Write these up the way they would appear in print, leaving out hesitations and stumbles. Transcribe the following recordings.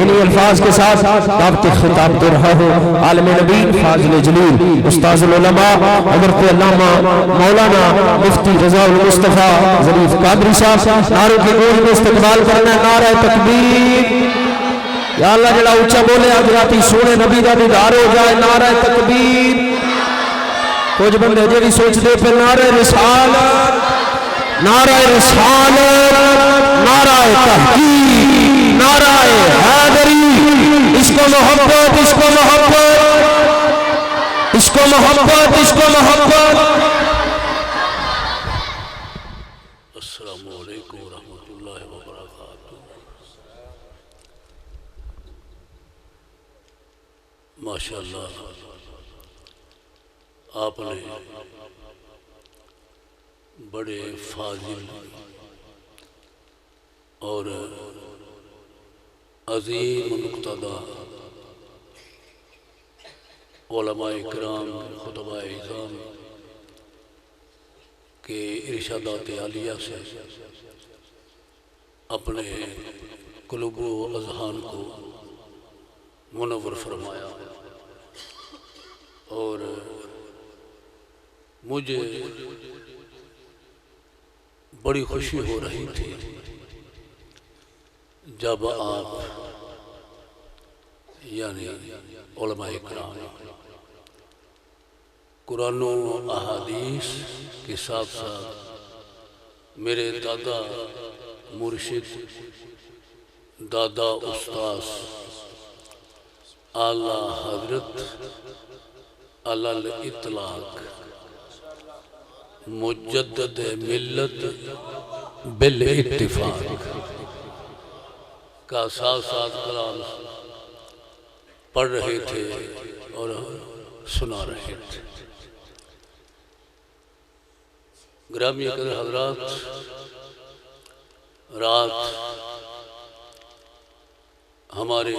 इन्हीं अल्फाज के साथ दावत खिताब दे रहा हूँ आलम नबी फाजिल जलील उस्ताजुल उलमा हज़रत अल्लामा मौलाना मुफ्ती रज़ाउल मुस्तफ़ा ज़रीफ कादरी साहब नारों की गूंज में इस्तकबाल करना है। नारा तकबीर या अल्लाह जड़ा ऊंचा बोले आज राती सोने नबी का दीदार हो जाए। नारा तकबीर। कुछ बंदे अजे भी सोचते पे नारा रिसालत नारा तहकीक नारा हैदरी इसको मोहब्बत इसको मोहब्बत इसको मोहब्बत इसको मोहब्बत। अस्सलामु अलैकुम रहमतुल्लाहि व बरकातुहू। माशाअल्लाह आपने बड़े फाजिल और अजीम मुक्तदा उलमाए किराम खुतबाए इज़ाम के इरशादात आलिया से अपने कुलूब व अज़हान को मुनव्वर फरमाया। और मुझे बड़ी खुशी हो रही थी जब आप यानी उलमाए किराम कुरान व अहादीस के साथ साथ मेरे दादा मुर्शिद दादा उस्ताद आला हजरत अलल इतलाक मुजद्दिद मिल्लत बिल इत्तिफाक का साथ साथ कलाम पढ़ रहे थे और सुना रहे थे। ग्रामीण कदर हजरात, रात हमारे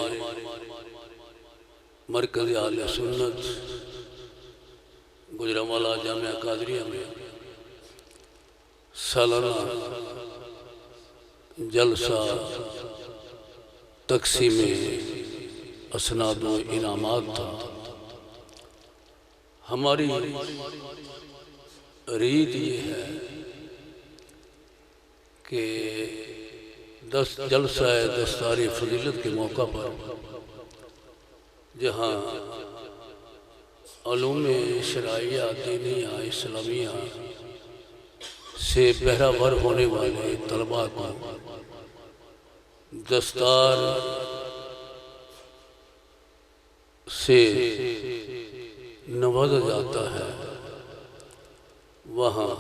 मरकज़ आले सुन्नत गुजरांवाला जामिया कादरिया में सालाना जलसा तक़सीम असनाद व इनामात था। हमारी रीत ये है कि 10 जलसा दस्तारी फजीलत के मौका पर जहाँ उलूम शरइया दीनिया इस्लामिया से बहरावर होने वाले तलबा को दस्तार से नवाजा जाता है, वहाँ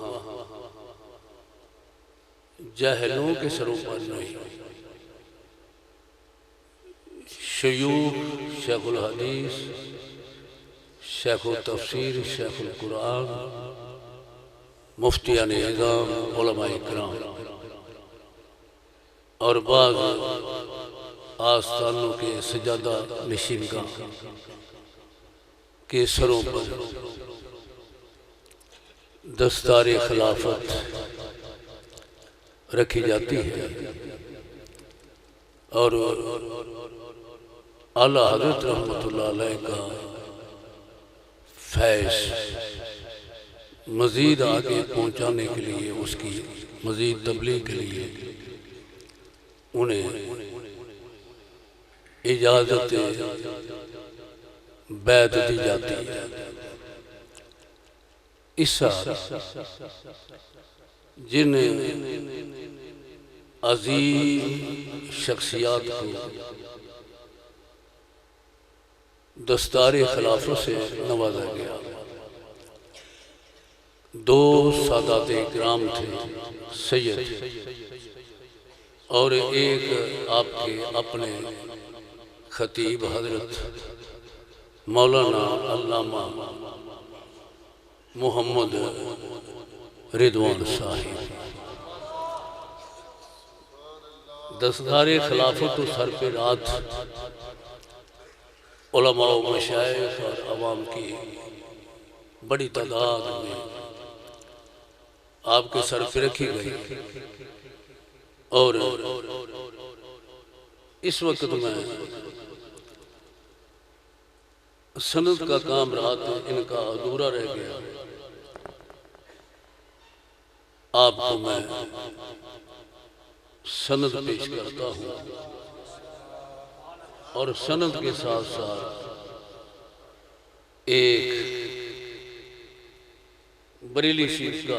जाहिलों के सरों पर नहीं शयूख शेखुल हदीस शेखुल तफसीर शेखुल कुरान मुफ्तियान इज़ाम उलमाए किराम और बाज़ आस्थानों के सजादा नशीनगाह के सरों पर दस्तार खिलाफत रखी जाती है। और आला हज़रत रहमतुल्लाह अलैह का फैज़ मज़ीद आगे पहुँचाने के लिए, उसकी मज़ीद तबलीग के लिए उन्हें इजाज़त बैत दी जाती है। इस जिन अजीम शख्सियात को दस्तारे खिलाफत से नवाजा गया, 2 सादात इकराम थे, सैयद और एक आपके अपने खतीब हजरत मौलाना अल्लामा मोहम्मद रिदवान साहिब। दस्तारे खिलाफत तो सर पे रात उलमा व मशाइख और अवाम की बड़ी तादाद में आपके सर पे रखी गई और इस वक्त मैं सनद का काम रहा था, इनका अधूरा रह गया। आपको मैं सनद पेश करता हूँ और सनद के साथ साथ एक बरेली शरीफ का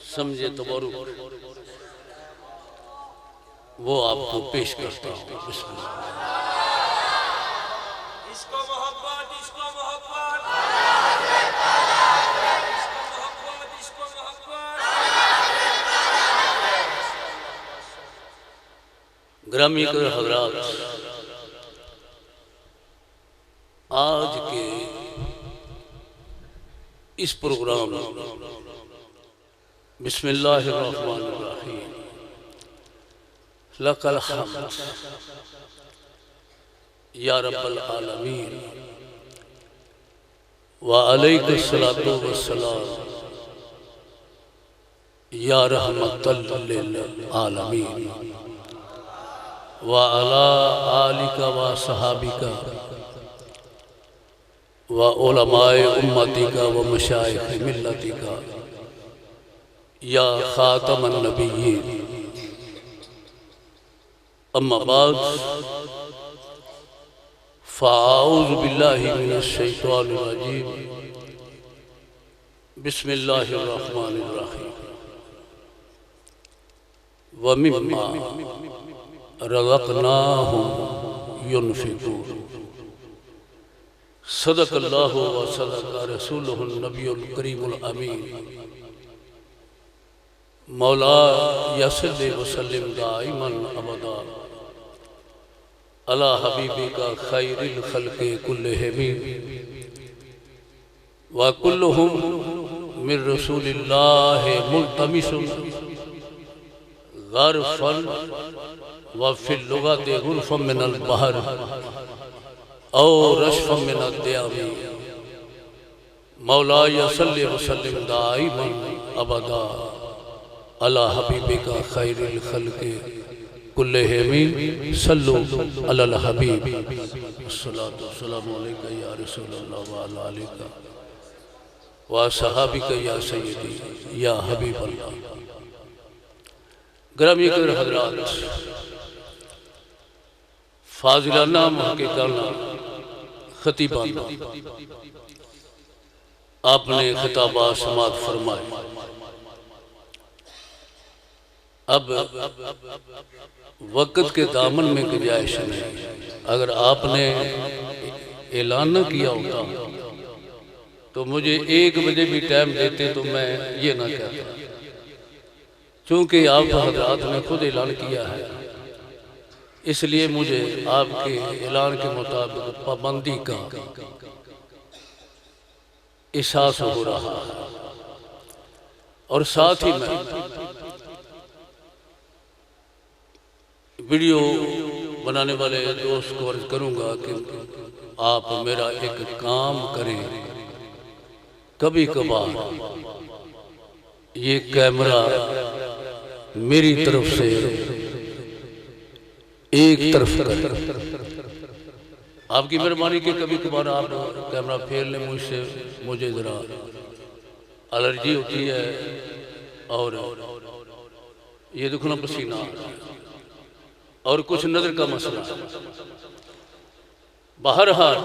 समझे तबरुक वो आपको पेश करता हूँ। बिस्मिल्लाह। इसको मोहब्बत, इसको मोहब्बत, इसको मोहब्बत, इसको मोहब्बत। ग्रामी कर हजरात, आज के इस प्रोग्राम बिस्मिल्लाहिर्रहमानिर्रहीम लकल हम्द या रब्बल आलमीन व अलैहिस्सलातु वस्सलाम या रहमतल लिल आलमीन व अला आलिका व सहाबिका व उलमाए उम्मतिका व मशाइख मिल्लतिका या खातमन नबिय्यीन। अम्मा बाद फ़ाऊज़ु बिल्लाहि मिनश शैतानिर रजीम। बिस्मिल्लाहिर्रहमानिर्रहीम। व मिम्मा रज़क़नाहुम युनफ़िक़ून। सदक़ल्लाहु व सदक़ रसूलुहुन नबियुल करीमुल अमीन। मौला यसल्लि व सल्लिम दाइमन अबदा अला हबीबिका खैरिल खल्क़ि कुल्लिहिम व कुल्लुहुम मिर रसूलिल्लाहि मुल्तमिसुन ग़रफ़न व फ़िल लुग़ति ग़ुरफ़न मिनल बहर औ रशफ़न मिनद दयामी। मौला यसल्लि व सल्लिम दाइमन अबदा अला हबीबिका खैरिल खल्क़ि कुल्लिहिम सल्लु अलल हबीब। अस्सलातु वस्सलामु अलैका या रसूलल्लाह व अला आलिका व सहाबिका या सय्यदी या हबीबल्लाह। ग्रामी कर हजरात, फाजिलाना महक़क़ाना खतीबाना आपने खिताबात समात फरमाए। अब वक़्त के दामन में गुंजाइश नहीं। अगर आपने ऐलान न किया होता तो मुझे 1 बजे भी टाइम देते तो मैं ये ना कहता, चूँकि आप हज़रात ने खुद ऐलान किया है, इसलिए मुझे आपके ऐलान के मुताबिक पाबंदी का एहसास हो रहा है। और साथ ही मैं वीडियो बनाने वाले दोस्त को अर्ज करूँगा कि आप मेरा एक काम करें। कभी कभार ये कैमरा मेरी तरफ से एक तरफ आपकी मेहरबानी के कभी कभार आप कैमरा फेर लें मुझसे, मुझे ज़रा एलर्जी होती है और ये दुखना पसीना और कुछ नजर का मसला। बहरहाल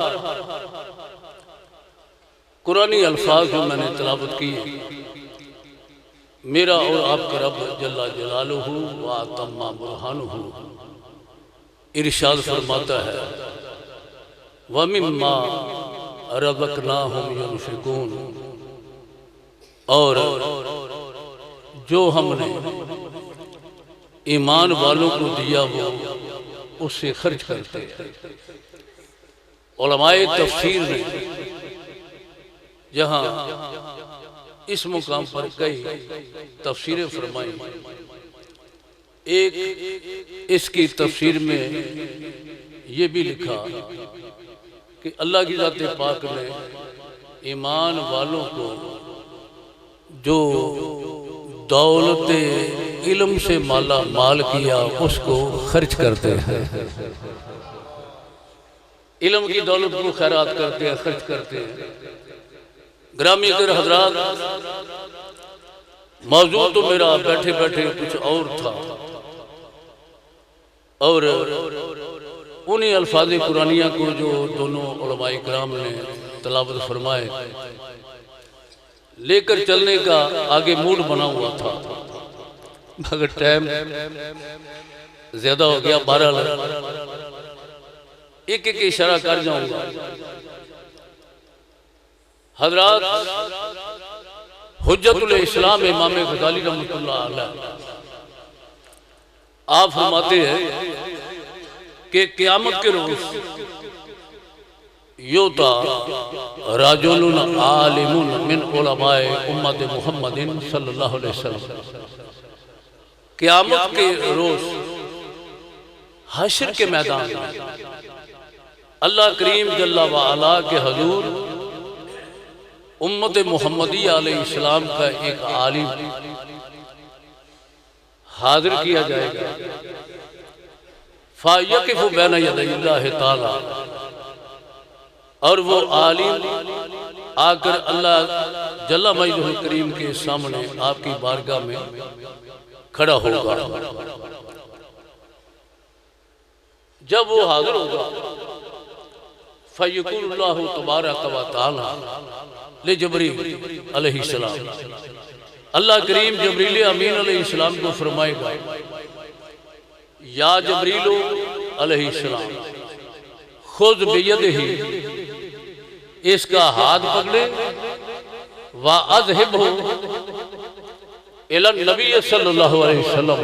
कुरानी अल्फाज जो मैंने तलावत की, मेरा और आपका रब जल्ला जलालुहु व तम्मा बुरहानुहु इरशाद फरमाता है, व मिम्मा रज़क़नाहुम युनफ़िक़ून। और जो हमने ईमान वालों को दिया वो उससे खर्च करते हैं। उलमाए तफसीर ने जहाँ इस मुकाम पर कई तफसीरें फरमाई, एक इसकी तफसीर में ये भी लिखा कि अल्लाह की ज़ात पाक ने ईमान वालों को जो दौलत इल्म से माला माल किया उसको खर्च करते हैं। इल्म की दौलत को खैरात करते हैं, खर्च करते हैं। ग्रामी अगर हजरात, मौजूद तो मेरा बैठे बैठे कुछ और था और उन्हीं अल्फाज कुरानिया को जो दोनों उलमाए किराम ने तलावत फरमाए लेकर चलने का आगे मूड बना हुआ था, मगर टाइम ज्यादा हो गया। 12 एक एक इशारा कर जाऊंगा। हजरात, हुज्जतुल इस्लाम इमाम गजाली रहमतुल्लाह अलैह आप फरमाते हैं कि क़यामत के रोज योता राजुलुन आलिमुन मिन उलमाए उम्मत मुहम्मदिन सल्लल्लाहु अलैहि वसल्लम, क़यामत के रोज हश्र के मैदान में अल्लाह करीम जल्ला व अला के हजूर उम्मत मुहम्मदी अलैहिस्सलाम का एक आलिम हाजिर किया जाएगा। फ़यक़िफ़ु बैन यदैल्लाहि ताला, और वो आलिम आकर अल्लाह जल्ला मजदुल करीम के सामने आपकी बारगाह में खड़ा होगा। जब वो हाजिर होगा फ़यक़ुलुल्लाहु तबारक व तआला ले जबरील अलैहिस्सलाम, अल्लाह करीम जबरील अमीन अलैहिस्सलाम को फरमाएगा, या जबरील अलैहिस्सलाम खुद बियदिही, इसका हाथ पकड़े, व अज़हिबहु इला नबी सल्लल्लाहु अलैहि वसल्लम,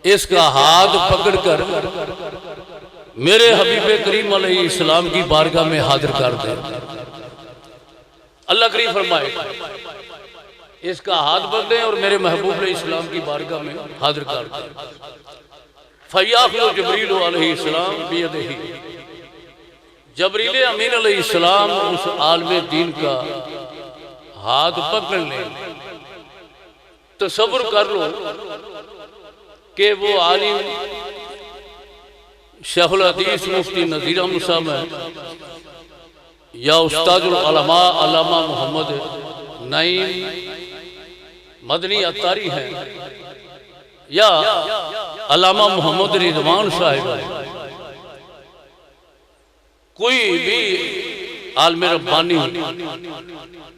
इसका हाथ पकड़कर मेरे हबीब करीम अलैहिस्सलाम की बारगाह में हाजिर कर दे। अल्लाह करीम फरमाए इसका हाथ पकड़े और मेरे महबूब अलैहिस्सलाम की बारगाह में हाजिर कर दे। फ़यख़ुज़ु जबरील अलैहिस्सलाम बियदिही, जबरील अमीन अलैहिस्सलाम उस आलिम दीन का हाथ पकड़ ले। तसव्वुर कर लो कि वो आलिम शेखुल हदीस मुफ्ती नज़ीर अहमद साहब है, या उस्ताजुल उलमा अल्लामा मोहम्मद नईम मदनी अत्तारी हैं, या अल्लामा मोहम्मद रिजवान साहिब है, कोई भी आलिम रब्बानी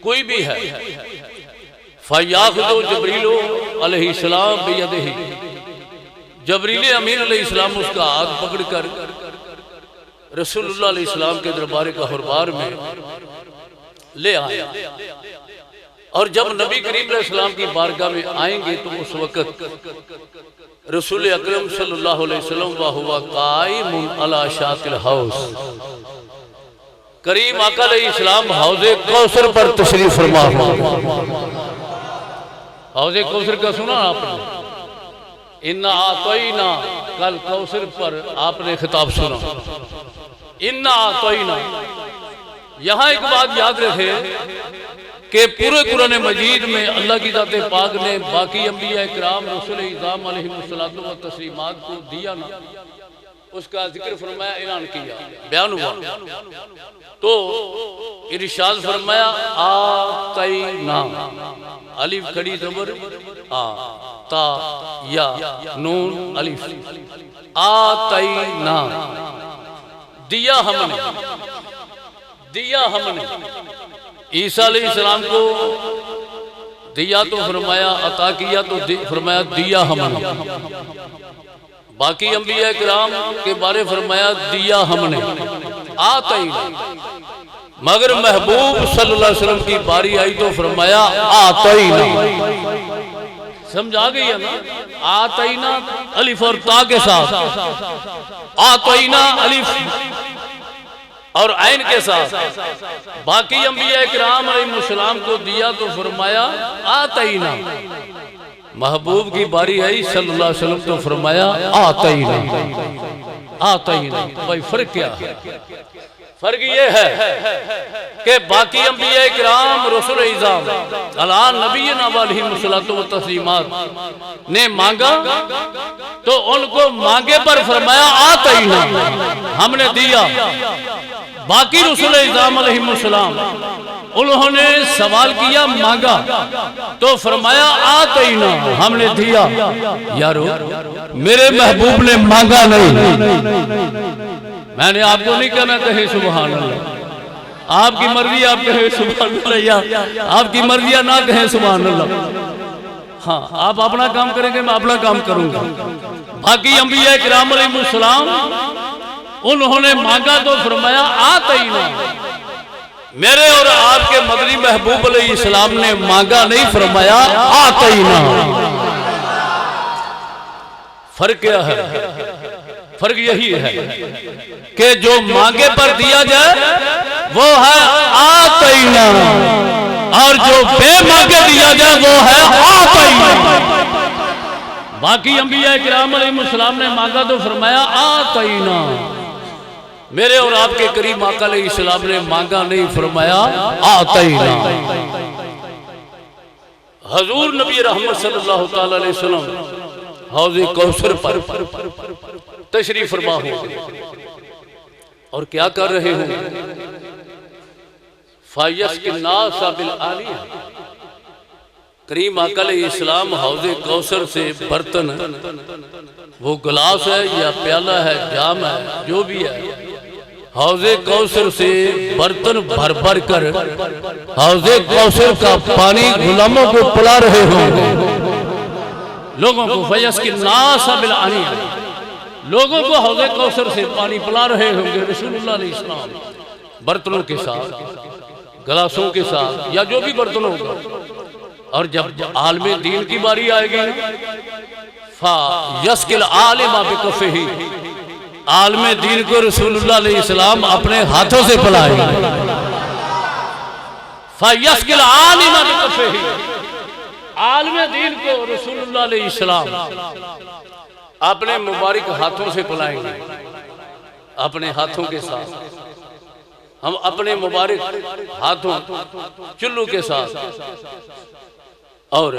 कोई भी है। फ़यख़ुज़ु जबरील अलैहिस्सलाम बियदिही, जबरील अमीन अलैहिस्सलाम उसका हाथ पकड़कर रसूलुल्लाह अलैहिस्सलाम के दरबार का हुरबार में ले आए। और जब नबी करीम अलैहिस्सलाम की बारगाह में आएंगे तो उस वक़्त रसूल अकरम सल्लल्लाहु अलैहि वसल्लम व हुवा काइमुन अला शातिल हौस, करीम आका अलैहिस्सलाम हौज़े कौसर पर तशरीफ फरमा। हौज़े कौसर का सुना आपने? इन्ना आतोइना, कल कौसर पर आपने खिताब सुना, इन्ना आतोइना। यहाँ एक बात याद रखे कि पूरे कुरान मजीद में अल्लाह की ज़ात पाक ने बाकी अंबिया किराम रसूल इज़ाम अलैहिमुस्सलातु व तस्लीमात को दिया ना, उसका जिक्र फरमाया, ऐलान किया, बयान हुआ। तो इरशाद फरमाया आतैना, अलिफ खड़ी ज़बर आ, ता या नून अलिफ, आतैना, दिया हमने, दिया हमने। ईसा अलैहिस्सलाम को दिया तो फरमाया, अता किया तो फरमाया दिया हमने। बाकी अंबिया किराम के बारे फरमाया दिया हमने, आतैना। मगर महबूब सल्लल्लाहु अलैहि वसल्लम की बारी आई तो फरमाया आतैना। समझ आ गई है ना? आतैना अलिफ और ता के साथ, आतैना अलिफ और ऐन के साथ। बाकी अंबिया किराम अलैहिमुस्सलाम को दिया तो फरमाया आतैना। महबूब की बारी आई सल्लल्लाहु अलैहि वसल्लम तो फरमाया आतैना, आतैना। भाई फर्क क्या है? फर्क ये है कि बाकी अंबिया किराम रसूल इज़ाम अला नबीना अलैहिस्सलातु व तस्लीमात ने मांगा तो उनको मांगे पर फरमाया आतैना, हमने दिया। बाकी रसूल इज़ाम अलैहिस्सलाम उन्होंने सवाल किया, मांगा तो फरमाया आतैना, हमने दिया। यारो मेरे महबूब ने मांगा नहीं। मैंने आपको नहीं कहना कहे सुभान अल्लाह, आपकी मर्जी आप कहे सुभान अल्लाह या आपकी मर्जी ना कहे सुभान अल्लाह। हाँ, आप अपना काम करेंगे, मैं अपना काम करूंगा। बाकी अंबिया किराम अलैहिस्सलाम उन्होंने मांगा तो फरमाया आतैना। मेरे और आपके मदनी महबूब अलैहिस्सलाम ने मांगा नहीं, फरमाया आतैना। फर्क क्या है? फर्क यही है कि जो मांगे पर दिया जाए वो है आतैना, और जो बेमांगे दिया जाए वो है आतैना। बाकी अंबिया किराम अलैहिस्सलाम ने मांगा तो फरमाया आतैना। मेरे और आपके करीम आका अलैहिस्सलाम ने मांगा नहीं, फरमाया आतैना। हजूर नबी रहमत सल्लल्लाहु तआला अलैहि वसल्लम हौज़े कौसर पर तशरीफ फरमा हो और क्या कर रहे हो? फायस के नास बिल आलिया, करीम आका अलैहिस्सलाम हौज़े कौसर से बर्तन, वो गिलास है या प्याला है, जाम है, जो भी है, हौज़े कौसर से बर्तन भर भर कर हौज़े कौसर का पानी गुलामों को पिला रहे हो। लोगों को फयस की नास बिल आलिया, लोगों को हौज़े कौसर से पानी पिला रहे होंगे रसूलुल्लाह अलैहिस्सलाम, बर्तनों के साथ, गिलासों के साथ, या जो भी बर्तन होगा। और जब आलमे दीन की बारी आएगी, फा यस्किल आलिमा बिकफ़िही, आलमे दीन को रसूलुल्लाह अलैहिस्सलाम अपने हाथों से पिलाएंगे। फा यस्किल आलिमा बिकफ़िही, आलमे दीन को रसूलुल्लाह अलैहिस्सलाम अपने मुबारक हाथों से पिलाएंगे, अपने हाथों के साथ। हम अपने मुबारक हाथों चुल्लू के साथ, और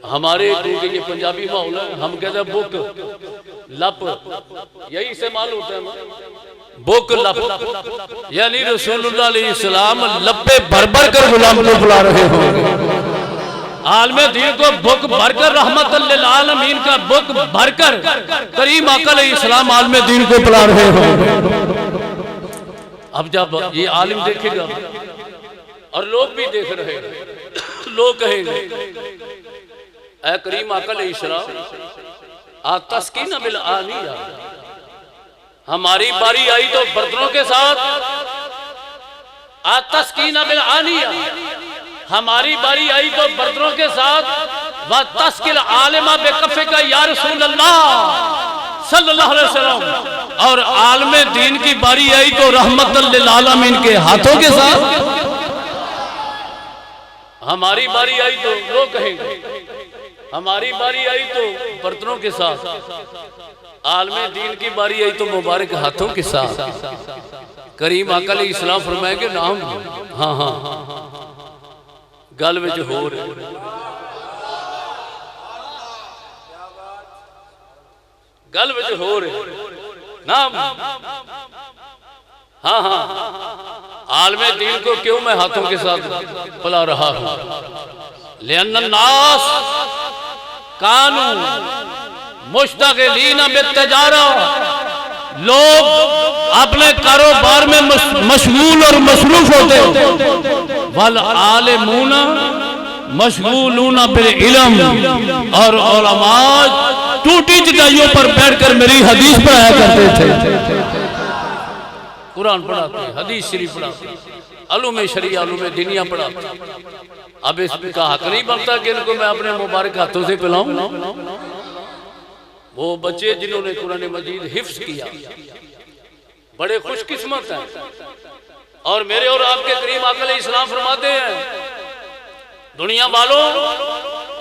हमारे क्योंकि ये पंजाबी माहौल है, हम कहते हैं बुक लप, यही से मालूम होता है बुक लप, यानी रसूलुल्लाह अलैहिस्सलाम लप्पे भर भर कर गुलाम को बुला रहे हो। आलमे दीन को बुक भरकर, रहमतुल लिल आलमीन का बुक भरकर करीम आका अलैहिस्सलाम आलमे दीन को पिला रहे हो। अब जब ये आलिम देखेगा और लोग भी देख रहे हैं, लोग कहेंगे ऐ करीम आका अलैहिस्सलाम आ तस्कीना बिल आलिया, हमारी बारी आई तो बर्तनों के साथ, आ तस्कीना बिल आलिया, हमारी बारी आई तो बर्तनों के साथ, व तस्किल आलिमा बेकफ़े का या रसूल अल्लाह सल्लल्लाहु अलैहि वसल्लम, और आलमे दीन की बारी आई तो रहमतुल लिल आलमीन के हाथों के साथ। हमारी बारी आई तो लोग कहेंगे, हमारी बारी आई तो बर्तनों के साथ, आलमे दीन की बारी आई तो मुबारक हाथों के साथ। करीम आका अलैहिस्सलाम फरमाएंगे नाम, हाँ हाँ गल विच हो रहे, गल विच हो रहे नाम, हाँ हाँ आलमे दीन को क्यों मैं हाथों के साथ पिला रहा हूं? लिअन्न नास कानू मुश्तगिलीन बित्तिजारा, लोग अपने कारोबार में मशगूल और मसरूफ होते, वल आलिमूना मशगूलूना बिल इल्म, और उलमा टूटी चटाइयों पर बैठकर मेरी हदीस पढ़ाया करते थे, कुरान पढ़ाते, हदीस शरीफ पढ़ाते, अलूम शरिया अलूम दीनिया पढ़ाते। अब इसका हक नहीं बनता कि इनको मैं अपने मुबारक हाथों से पिलाऊं। वो बच्चे जिन्होंने कुरान मजीद हिफ्ज किया बड़े खुशकिस्मत हैं, और मेरे और आपके करीम आका अलैहिस्सलाम फरमाते हैं, दुनिया वालों,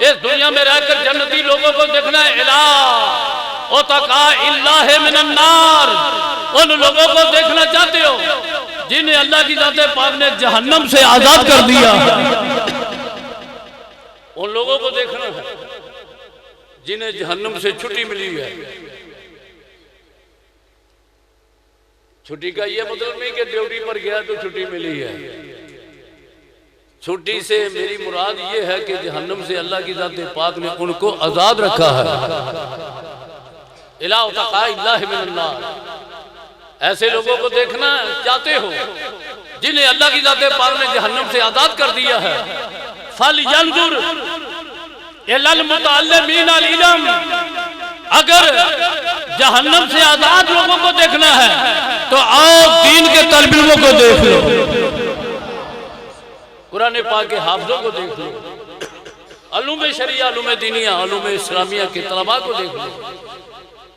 इस दुनिया में रहकर जन्नती लोगों को देखना है, इला उतका इल्लाह मिनन नार, उन लोगों को देखना चाहते हो जिन्हें अल्लाह की ज़ात पाक ने जहन्नम से आजाद कर दिया, उन लोगों को देखना है जिन्हें जहन्नम से छुट्टी मिली है। छुट्टी का ये मतलब नहीं कि ड्यूटी पर गया तो छुट्टी मिली है। छुट्टी से मेरी मुराद ये है कि जहन्नम से अल्लाह की ज़ात पाक ने उनको आजाद रखा है। इला उतक़ा इल्लाह मिनन्नार, ऐसे लोगों को देखना चाहते हो जिन्हें अल्लाह की ज़ात पाक ने जहन्नम से आजाद कर दिया है। फल यंजुर इलल मुतअल्लिमीन अल इल्म, अगर जहन्नम से आजाद लोगों को देखना है तो आओ दीन के तलब इल्मों को देख लो, कुरान पाक के हाफिज़ों को देख लो, अलूम शरिया, अलूम दीनिया, अलूम इस्लामिया के तलबा को देख लो।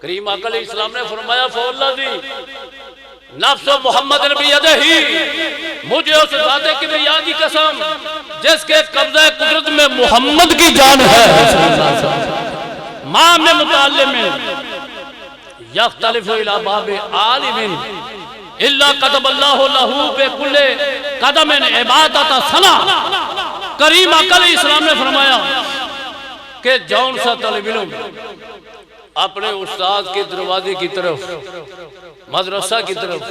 करीम आका इस्लाम ने फरमाया फवल्लज़ी नफ्स मोहम्मद बियदिही, मुझे उस ज़ात किबरिया की कसम जिसके कब्ज़े कुदरत में मोहम्मद की जान है। मां में मुतअल्लिमिन यख्तलिफु इला बाबि आलिमिन इल्ला कतबल्लाहु लहू बिकुल्लि कदमिन इबादत सना। करीम आका इस्लाम ने फरमाया कि जौन सा तलब इल्म अपने उस्ताद के दरवाजे की तरफ, मदरसा की तरफ,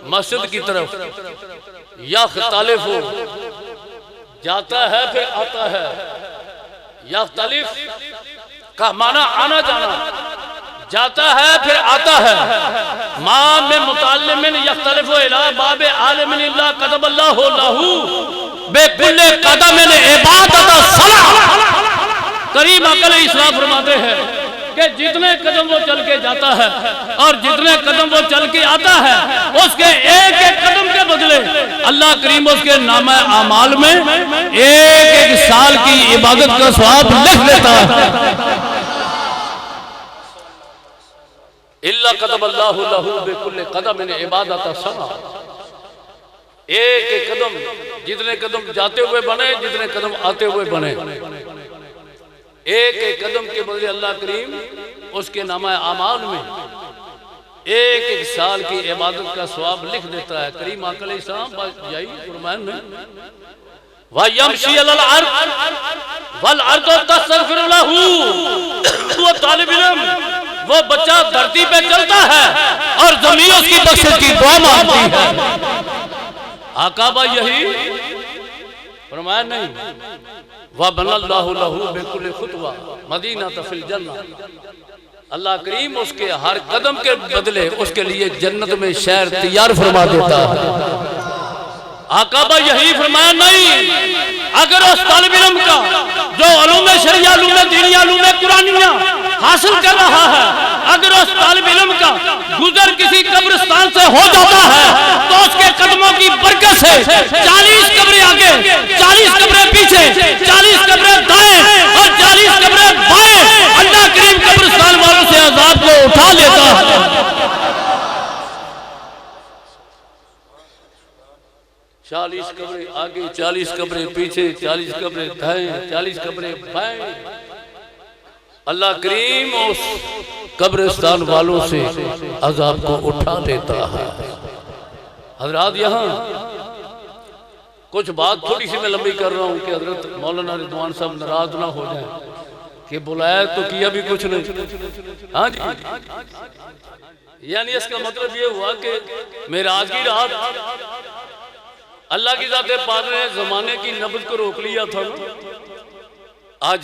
मस्जिद की तरफ यख्तलिफ हो जाता है फिर आता है। यख्तलिफ का माना आना जाना, जाता है फिर आता है। मां में मुतअल्लिमिन यख्तलिफु इला बाबि आलिमिन इल्ला कतबल्लाहु लहू बिकुल्लि कदमिन इबादत सला। करीम आका इस्लाम फरमाते हैं कि जितने कदम वो चल के जाता है और जितने कदम वो चल के आता है, उसके एक एक कदम के बदले अल्लाह करीम उसके नामा आमाल में एक एक साल की इबादत का सवाब लिख लेता है। इल्ला कतबल्लाहु लहू बिकुल्लि कदमिन इबादत सना। एक एक कदम, जितने कदम जाते हुए बने, जितने कदम आते हुए बने, एक एक कदम के बदले अल्लाह करीम उसके नामा आमाल में एक एक साल की इबादत का सवाब लिख देता है। करीम आका अलैहिस्सलाम यही फरमान है, व यमशी अलल अर्द वल अर्दु तस्तगफिरु लहू। वो तालिब इल्म, वो बच्चा धरती पे चलता है और जमीन उसकी बख्शिश की दुआ मांगती है। आकाबा यही फरमान नहीं, व बनल्लाहु लहू बिकुल्लि खुतवा मदीना फिल जन्नह। अल्लाह करीम उसके हर कदम के बदले उसके लिए जन्नत में शहर तैयार फरमा देता है। आकाबा यही फरमाया नहीं, अगर उस तालिब इल्म का जो उलूम शरिया, उलूम दीनिया, उलूम कुरानिया हासिल कर रहा है, अगर उस तालिब इल्म का गुजर किसी कब्रिस्तान से हो जाता है तो उसके कदमों की बरकत से 40 कब्रें आगे, 40 कब्रें पीछे, 40 कब्रें दाएं और 40 कब्रें बाएं अल्लाह करीम कब्रिस्तान वालों से अजाब को उठा लेता है। 40 कब्रें आगे, 40 कब्रें पीछे, 40 कब्रें दाएं, 40 कब्रें बाएं। अल्लाह करीम उस कब्रिस्तान वालों से अजाब को उठा लेता है। हजरात, यहाँ कुछ बात थोड़ी सी मैं लंबी कर रहा हूँ कि हजरत मौलाना रिजवान साहब नाराज ना हो जाए कि बुलाया तो किया भी कुछ नहीं। हाँ जी, यानी इसका मतलब ये हुआ कि मेराज की रात अल्लाह की ज़ात पाक ने जमाने की नब्ज़ को रोक लिया था। आज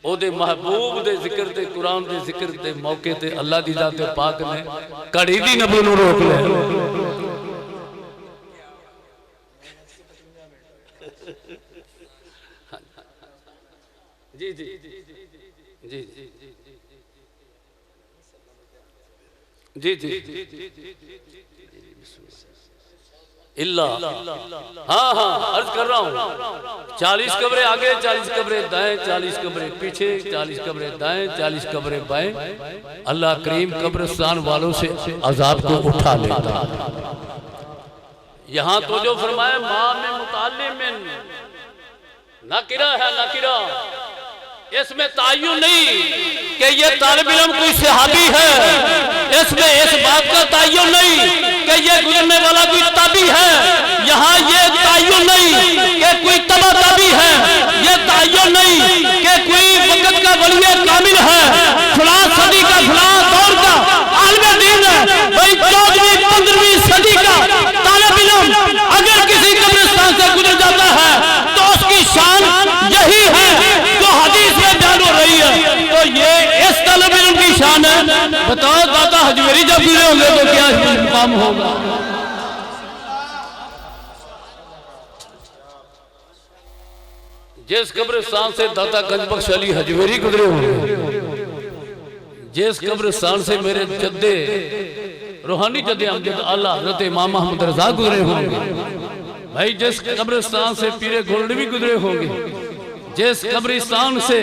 ओदे महबूब दे जिक्र ते कुरान दे जिक्र ते मौके ते अल्लाह दी ज़ात पाक ने घड़ी दी नब्ज़ नूं रोक लिया। जी जी जी जी जी जी इल्ला, हाँ हाँ अर्ज कर रहा हूँ, 40 कब्रें आगे, 40 कब्रें दाएं, 40 कब्रें पीछे, 40 कब्रें दाएं, 40 कब्रें बाएं। अल्लाह करीम कब्रिस्तान वालों से अजाब को उठा लेता। यहाँ तो जो फरमाया मां में मुताल्लिमिन नकिरा है, नकिरा, इसमें ताय्युन नहीं कि ये तालिब इल्म कोई सहाबी है, इसमें इस बात का ताय्युन नहीं कि ये गुजरने वाला कोई ताबी है, यहाँ ये ताय्युन नहीं कि कोई तबा ताबी है, ये ताय्युन नहीं कि कोई वक्त का वली कामिल है, फलां सदी का फलां दौर का आलिम दीन है। भाई 14वीं 15वीं सदी का तालिब इल्म अगर किसी कब्रिस्तान से गुजर जाता है तो उसकी शान यही है जो हदीस में बयान हो रही है। तो ये इस तालिब इल्म की शान है। बताओ दाता हजवेरी जब गुजरे होंगे तो क्या मुकाम होगा। जिस कब्रिस्तान से दाता गंजबख्श अली हजवेरी गुजरे होंगे, जिस कब्रिस्तान से मेरे जद्दे रूहानी जद्दे अमजद आला हज़रत इमाम मोहम्मद रज़ा गुजरे होंगे, भाई जिस कब्रिस्तान से पीरे गोल्डवी गुजरे होंगे, जिस कब्रिस्तान से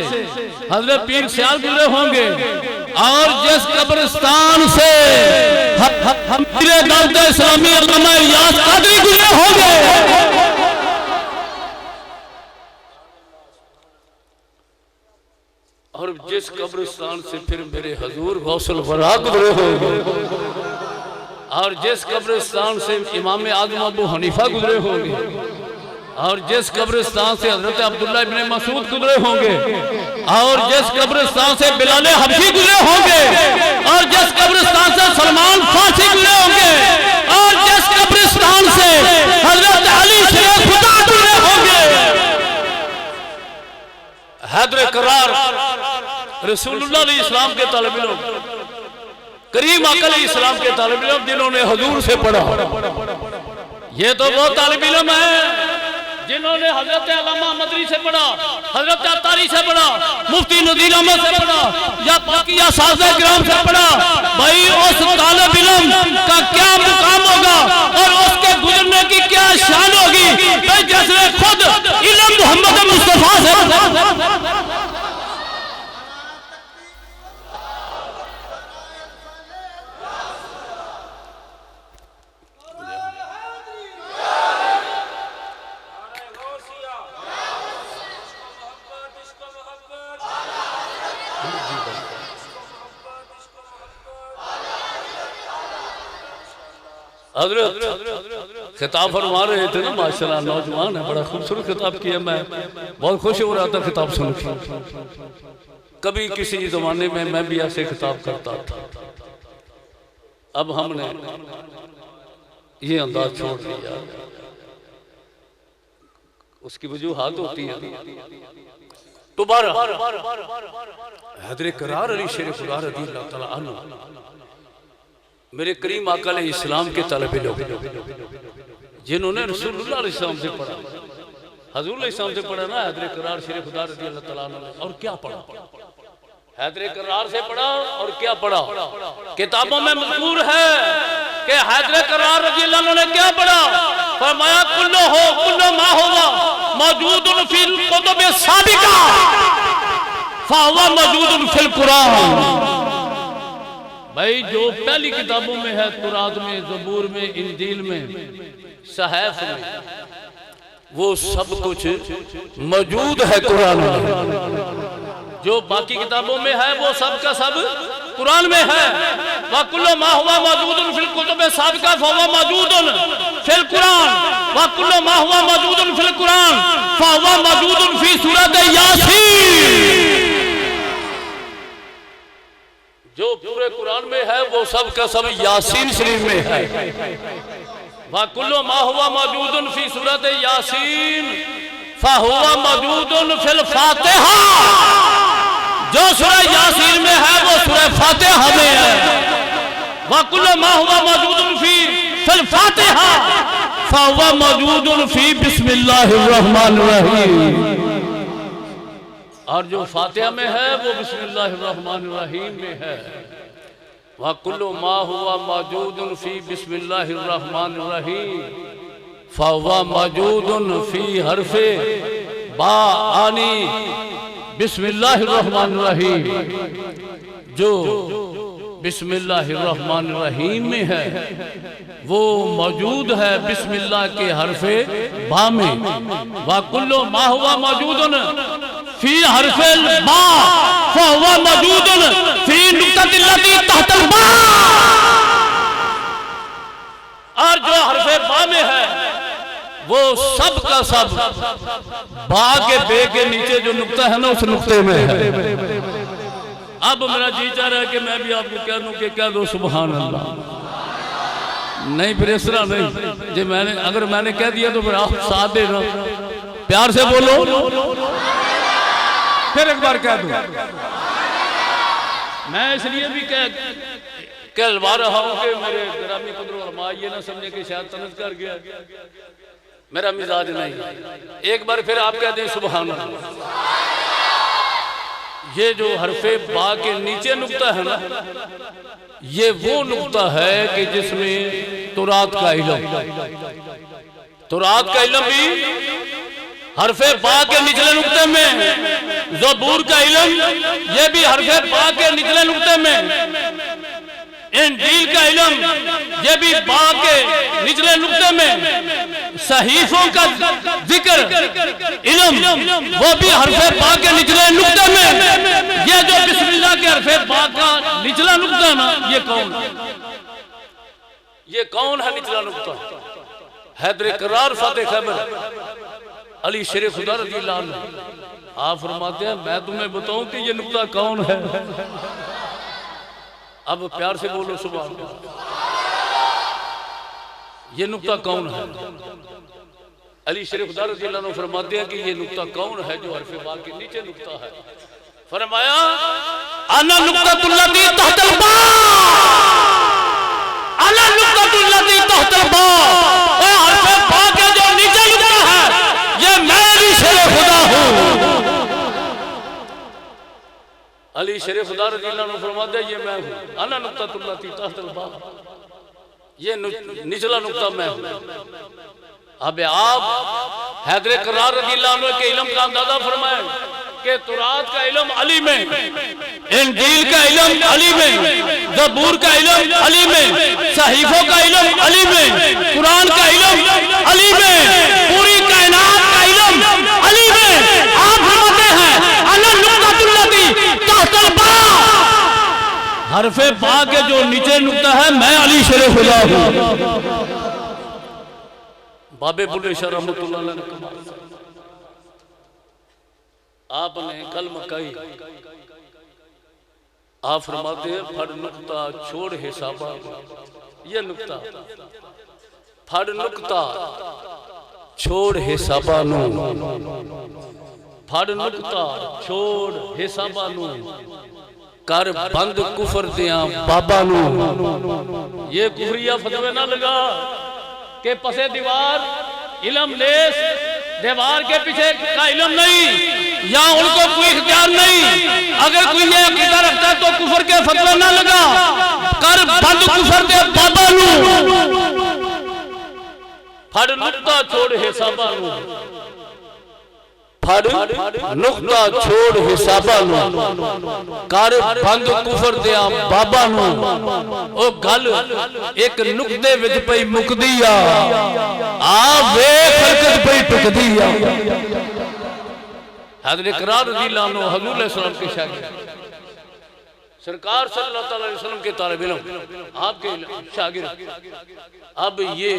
हजरत पीर सियाल गुजरे होंगे, और जिस कब्रिस्तान से हम पीरे दाऊद इस्लामी अल्लामा इलियास कादरी गुजरे होंगे, और जिस कब्रिस्तान से फिर मेरे हजूर गौसुल वरा गुजरे होंगे, और जिस कब्रिस्तान से इमाम आज़म अबू हनीफा गुजरे होंगे, और जिस कब्रिस्तान से हजरत अब्दुल्ला इब्न मसूद गुजरे होंगे, और जिस कब्रिस्तान से बिलाल हबशी गुजरे होंगे, और जिस कब्रिस्तान से सलमान फारसी गुजरे होंगे, और जिस कब्रिस्तान से हजरत अली शेर खुदा गुजरे होंगे, हैदर करार रसूलुल्लाह अलैहिस्सलाम के तालिब इल्म, करीम आका अलैहिस्सलाम के तालिब इल्म जिन्होंने हुजूर से पढ़ा, ये तो वो तालिब इल्म है जिन्होंने हजरत अल्लामा मदरी से पढ़ा, हजरत अतारी से पढ़ा, मुफ्ती नज़ीर अहमद से पढ़ा, या बाकिया साज़े किराम से पढ़ा। भाई उस तालिब इल्म का क्या मुकाम होगा और उसके गुजरने की क्या शान होगी, भाई जैसे खुद इल्म मोहम्मद मुस्तफा से। हजरत खिताब फरमा रहे थे ना, माशाल्लाह नौजवान है, बड़ा खूबसूरत खिताब किया, मैं बहुत खुश हो रहा था खिताब सुन के। कभी किसी जमाने में मैं भी ऐसे खिताब करता था, अब हमने ये अंदाज छोड़ दिया। उसकी वजूहात होती है दोबारा हैदर करार अली शेर खुदा रज़ियल्लाहु तआला अन्हु मेरे करीम आका अलैहिस्सलाम के तालिब इल्म जिन्होंने रसूलुल्लाह अलैहिस्सलाम से पढ़ा, हजूर अलैहिस्सलाम से पढ़ा ना, हैदर करार शेर खुदा रज़ियल्लाहु तआला अन्हु, और क्या पढ़ा, हैदर करार से पढ़ा और क्या पढ़ा। किताबों में मज़कूर है कि हैदर करार रज़ियल्लाहु अन्हु ने क्या पढ़ा, फरमाया कुल्लु मा हुवा मौजूदुन फिल कुतुब साबिका फहुवा मौजूदुन फिल कुरान। भाई जो पहली किताबों में है, कुरान में, ज़बूर में, इंजील में, सहाफ़ में, वो सब कुछ मौजूद है कुरान में। जो बाकी किताबों में है वो सब का सब कुरान में है। व कुल्लु मा हुवा मौजूदुन फिल कुतुब साबिका फहुवा मौजूदुन फिल कुरान व कुल्लु मा हुवा मौजूदुन फिल कुरान फहुवा मौजूदुन फी सूरत यासीन। जो पूरे कुरान में है वो सब का सब यासीन शरीफ में है। व कुल्लु मा हुवा मौजूदुन फी सूरत यासीन फहुवा मौजूदुन फिल फातिहा। जो सूरह यासीन में है वो सूरह फातिहा में है। व कुल्लु मा हुवा मौजूदुन फिल फातिहा फहुवा मौजूदुन फी बिस्मिल्लाहिर रहमानिर रहीम। और जो फातिहा में है वो बिस्मिल्लाहिर रहमानिर रहीम में है। व कुल्लु मा हुवा मौजूदुन फी बिस्मिल्लाहिर रहमानिर रहीम फहुवा मौजूदुन फी हरफे बा आनी बिस्मिल्लाहिर रहमानिर रहीम। जो बिस्मिल्लाहिर रहमानिर रहीम में है वो मौजूद है बिस्मिल्लाह के हरफे बा में। व कुल्लु मा हुवा मौजूदुन फी हरफिल बा फहुवा मौजूदुन फी नुक्ततिल लती तहतल बा। का सब बा के बे के नीचे जो नुक्ता है ना उस नुक्ते में है। अब मेरा जी चाह रहा है कि मैं भी आपको कह दूं कि कह दो सुभान अल्लाह। नहीं फिर इस तरह नहीं, जो मैंने अगर मैंने कह दिया तो फिर आप साथ देना, प्यार से बोलो। फिर एक बार कह दूं, मैं इसलिए भी कहलवा रहा हूं कि मेरे ग्रामी कदर उलमा ये ना समझे कि शायद तनज़ कर गया, मेरा मिजाज नहीं। एक बार फिर आप कह दें सुभान अल्लाह। ये जो हरफे बा के नीचे नुक्ता है ना, ये वो नुक्ता है कि जिसमें तुरात का इल्म, तुरात का इल्म भी हरफे बा के निचले नुक्ते में, ज़बूर का इल्म ये भी हरफे बा के निचले नुक्ते में, इंजील का इल्म ये भी बा के निचले नुक्ते में, सहीफों का जिक्र इल्म वो भी हरफे बा के निचले नुक्ते में। ये जो बिस्मिल्लाह के हरफे बा का निचला नुक्ता है ना, ये कौन, ये कौन है निचला नुक्ता? हैदर करार फाते खैबर अली शेर खुदा रज़ी अल्लाह अन्हु आप फरमाते हैं मैं तुम्हें बताऊं कि ये नुक्ता कौन है। अब प्यार से बोलो सुभान अल्लाह। ये नुक्ता कौन है? अली शेर खुदा रज़ी अल्लाह अन्हु फरमाते हैं कि ये नुक्ता कौन है जो हरफे बा के नीचे नुक्ता है। फरमाया अना नुक्ततुल्लती तहतल बा, अना नुक्ततुल्लती तहतल बा, ओ हरफे बा के जो नीचे नुक्ता है ये मैं अली शेर खुदा हूं। अली शेर खुदा रज़ी अल्लाह अन्हु फरमाते हैं ये मैं हूं। अना नुक्ततुल्लती तहतल बा, ये निचला नुक्ता मैं हूं। अब आप हैदर करार रज़ी अल्लाह अन्हु के इल्म का अंदाजा फरमाएं कि तुरात का इल्म अली में, इंजील का इल्म अली में, ज़बूर का इल्म अली में, सहीफों का इल्म अली में, कुरान का इल्म अली में, पूरी कायनात का इल्म अली में। आप फरमाते हैं अना नुक्ततुल्लती तहतल बा, हरफे बा के जो नीचे नुक्ता है मैं अली शेर खुदा हूं। बाबे बुल्ले शाह रहमतुल्लाह अलैह ने कहा आपने कल मकाई, आप फरमाते हैं फड़ नुक्ता छोड़ हिसाबा, ये नुक्ता फड़ नुक्ता छोड़ हिसाबा नू, फड़ नुक्ता छोड़ हिसाबा नू, कर बंद कुफर दिया बाबा नू। ये कुफरिया फतवे ना लगा के पसे दीवार इल्म लेस, दीवार के पीछे का इल्म नहीं, या उनको कोई इख्तियार नहीं। अगर कोई ये अकीदा रखता है तो कुफर के फतवे ना लगा, कर बंद कुफर दे बाबा नू, फड़ नुक्ता छोड़ हिसाबा नू, फड़ नुक्ता छोड़ हिसाबा नू, कर बंद कुफर दिया बाबा नू। ओ गल एक नुक्ते विच पई मुकदी आ, आ वेख हरकत पई टुकदी आ। हज़रत करार रज़ी अल्लाह अन्हु हुज़ूर अलैहि सल्लम के शागिर्द, सरकार सल्लल्लाहु अलैहि वसल्लम के तालिब इल्म, आपके शागिर्द। अब ये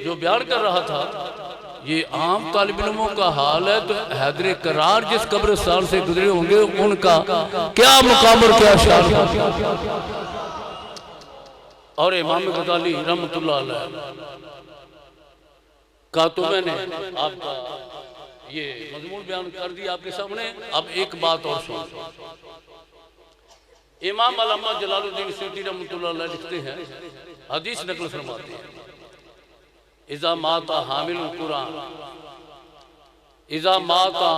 जो बयान कर रहा था ये आम तालिब इल्मों का हाल है, तो हैदर करार जिस कब्रिस्तान से गुजरे होंगे उनका क्या मुकाम और क्या शान। और इमाम गज़ाली रहमतुल्लाह अलैह का तो मैंने आपका ये मजमून बयान कर दिया आपके सामने। अब एक बात और सुन, इमाम अल्लामा जलालुद्दीन सूती रहमतुल्लाह अलैह लिखते हैं, हदीस नकल फरमाते हैं, इज़ा माता हामिलुल कुरान, इज़ा माता